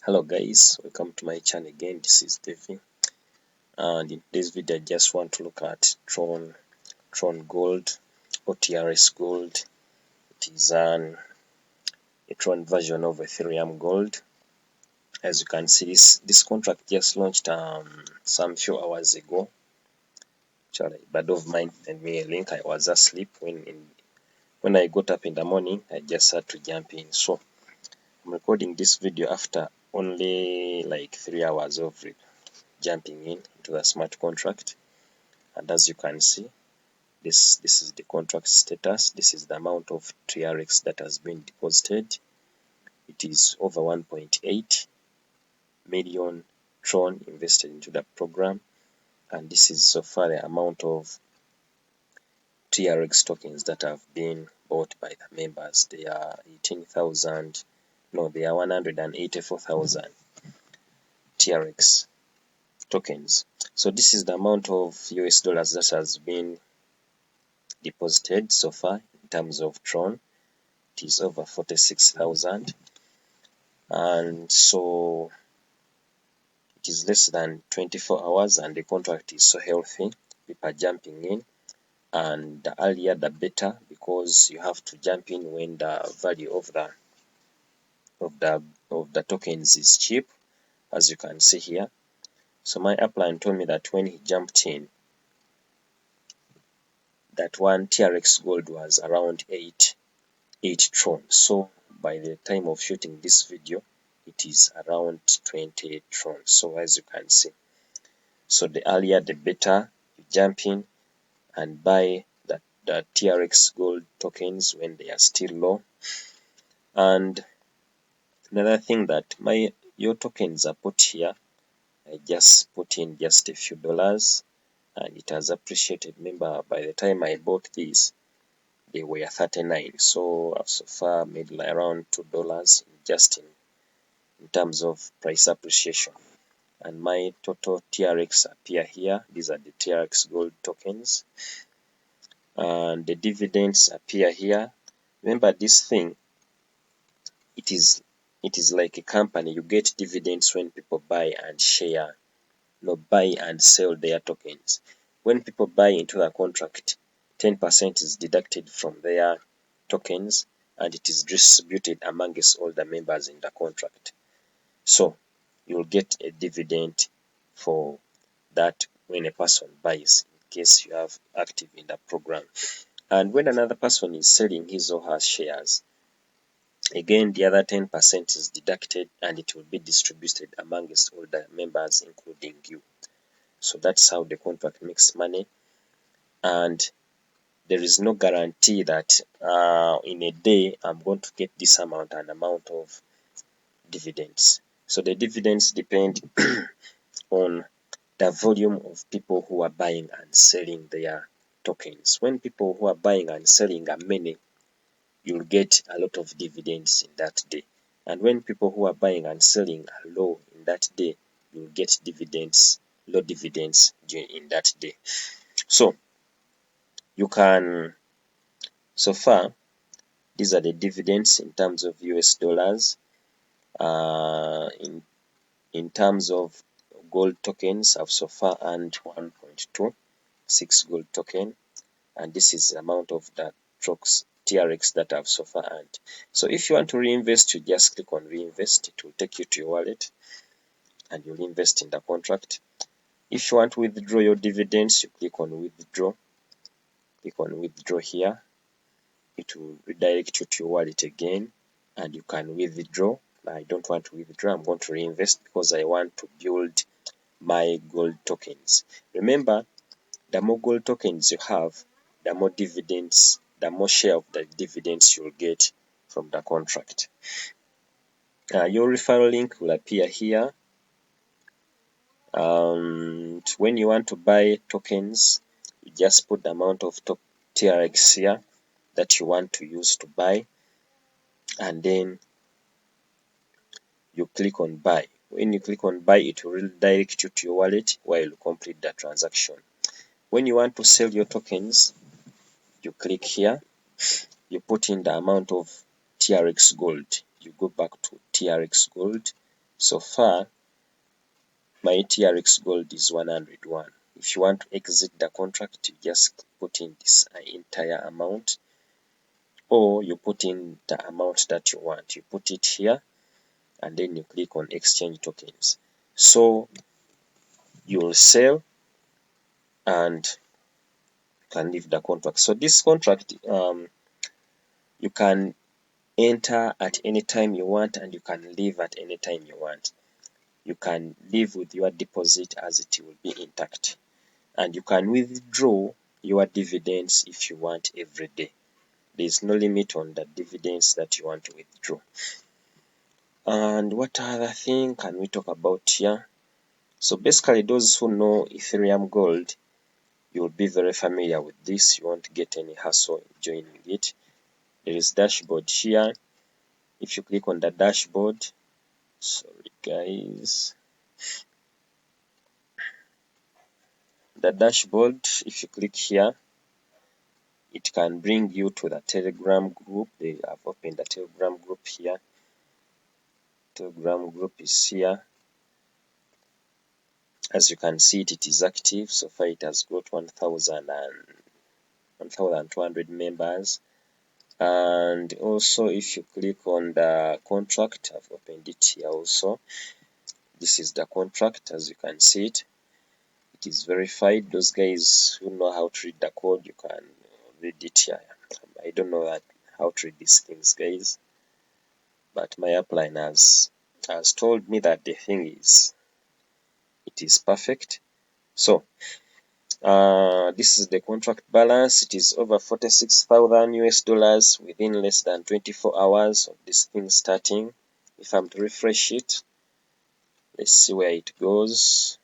Hello guys, welcome to my channel again. This is Devi, and in this video I just want to look at Tron Gold or TRX Gold. It is a Tron version of Ethereum Gold. As you can see, this contract just launched some few hours ago. Actually, a buddy of mine sent me a link. I was asleep when I got up in the morning. I just had to jump in. So I'm recording this video after only like 3 hours of jumping into the smart contract. And as you can see, this is the contract status. This is the amount of TRX that has been deposited. It is over 1.8 million Tron invested into the program, and this is so far the amount of TRX tokens that have been bought by the members. They are 18,000. No, they are 184,000 TRX tokens. So this is the amount of US dollars that has been deposited so far in terms of Tron. It is over 46,000, and so it is less than 24 hours, and the contract is so healthy. People are jumping in, and the earlier the better, because you have to jump in when the value of the tokens is cheap, as you can see here. So my upline told me that when he jumped in, that one TRX Gold was around 8 Tron. So by the time of shooting this video, it is around 20 Tron. So as you can see, so the earlier the better. You jump in and buy the TRX Gold tokens when they are still low. And another thing, that your tokens are put here. I just put in just a few dollars, and it has appreciated. Remember, by the time I bought these, they were 39. So I've so far made like around $2 just in terms of price appreciation. And my total TRX appear here. These are the TRX Gold tokens, and the dividends appear here. Remember, this thing, it is like a company. You get dividends when people buy and share, buy and sell their tokens. When people buy into the contract, 10% is deducted from their tokens, and it is distributed amongst all the members in the contract. So you'll get a dividend for that when a person buys, in case you have active in the program. And when another person is selling his or her shares, again the other 10% is deducted, and it will be distributed amongst all the members, including you. So that's how the contract makes money, and there is no guarantee that in a day I'm going to get this amount of dividends. So the dividends depend on the volume of people who are buying and selling their tokens. When people who are buying and selling are many, you'll get a lot of dividends in that day. And when people who are buying and selling are low in that day, you'll get low dividends in that day. So you can, so far, these are the dividends in terms of US dollars. In terms of gold tokens, I've so far earned 1.26 gold token, and this is the amount of the TRX that I've so far earned. So if you want to reinvest, you just click on reinvest. It will take you to your wallet, and you'll invest in the contract. If you want to withdraw your dividends, you click on withdraw. Click on withdraw here. It will redirect you to your wallet again, and you can withdraw. I don't want to withdraw. I'm going to reinvest because I want to build my gold tokens. Remember, the more gold tokens you have, the more dividends, the more share of the dividends you'll get from the contract. Your referral link will appear here. And when you want to buy tokens, you just put the amount of TRX here that you want to use to buy, and then you click on buy. When you click on buy, it will redirect you to your wallet where you complete the transaction. When you want to sell your tokens, you click here, you put in the amount of TRX Gold. You go back to TRX Gold, So far my TRX gold is 101. If you want to exit the contract, you just put in this entire amount, or you put in the amount that you want. You put it here and then you click on exchange tokens. So you'll sell and you can leave the contract. So this contract you can enter at any time you want and you can leave at any time you want. You can leave with your deposit as it will be intact, and you can withdraw your dividends if you want every day. There is no limit on the dividends that you want to withdraw. And what other thing can we talk about here? So basically, those who know Ethereum Gold, you'll be very familiar with this. You won't get any hassle joining it. There is dashboard here. If you click on the dashboard, sorry guys, the dashboard, if you click here, it can bring you to the Telegram group. They have opened the Telegram group here. Telegram group is here. As you can see, it is active. So far it has got 1,200 members. And also if you click on the contract, I've opened it here also. This is the contract, as you can see it. It is verified. Those guys who know how to read the code, you can read it here. I don't know how to read these things, guys, but my upline has told me that the thing is, it is perfect. So this is the contract balance. It is over 46,000 US dollars within less than 24 hours of this thing starting. If I'm to refresh it, let's see where it goes.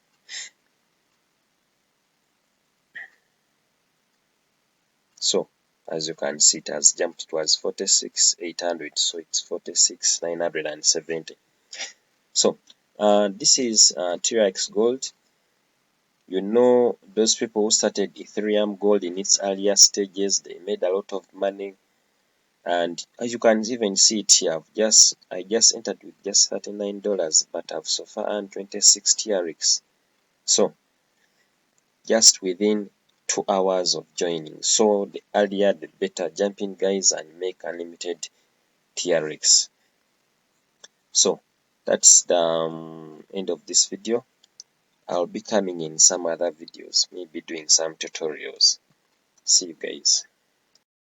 So as you can see, it has jumped. It was 46,800, so it's 46,970. So this is TRX Gold. You know, those people who started Ethereum Gold in its earlier stages, they made a lot of money. And as you can even see it here, I just entered with just $39, but I've so far earned 26 TRX. So just within 2 hours of joining. So the earlier the better. Jump in, guys, and make unlimited TRX. So that's the end of this video. I'll be coming in some other videos, maybe doing some tutorials. See you guys.